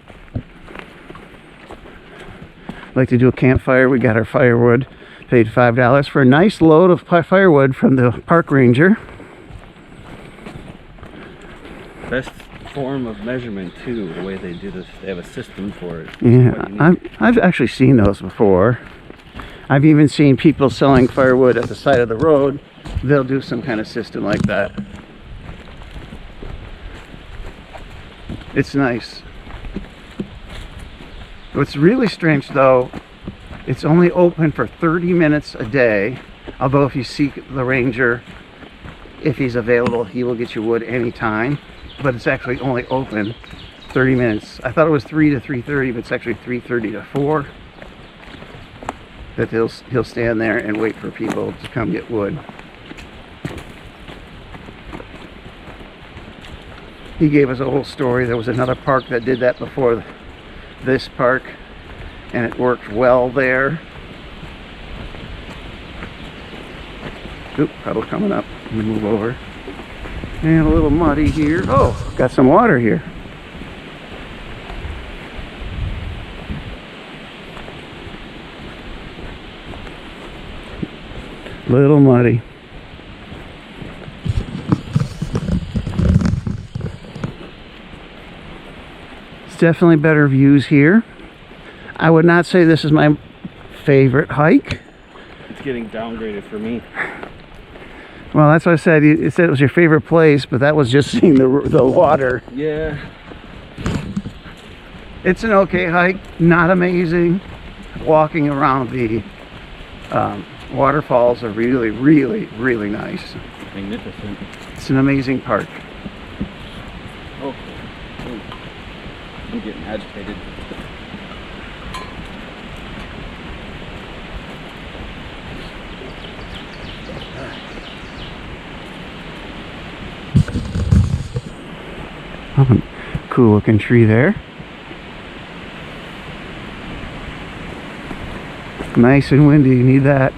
Speaker 1: Like to do a campfire. We got our firewood. Paid $5 for a nice load of firewood from the park ranger.
Speaker 2: Best form of measurement too, the way they do this. They have a system for it.
Speaker 1: Yeah, I've actually seen those before. I've even seen people selling firewood at the side of the road. They'll do some kind of system like that. It's nice. What's really strange though, it's only open for 30 minutes a day. Although if you seek the ranger, if he's available, he will get you wood anytime. But it's actually only open 30 minutes. I thought it was 3 to 3:30, but it's actually 3:30 to 4. That he'll stand there and wait for people to come get wood. He gave us a whole story. There was another park that did that before this park, and it worked well there. Oop, puddle coming up. Let me move over. And a little muddy here. Oh, got some water here. Little muddy. It's definitely better views here. I would not say this is my favorite hike.
Speaker 2: It's getting downgraded for me.
Speaker 1: Well, that's what I said. You said it was your favorite place, but that was just seeing the water.
Speaker 2: Yeah.
Speaker 1: It's an okay hike, not amazing. Walking around the waterfalls are really, really, really nice.
Speaker 2: Magnificent.
Speaker 1: It's an amazing park.
Speaker 2: Oh, ooh. I'm getting agitated.
Speaker 1: Oh, cool looking tree there. Nice and windy, you need that.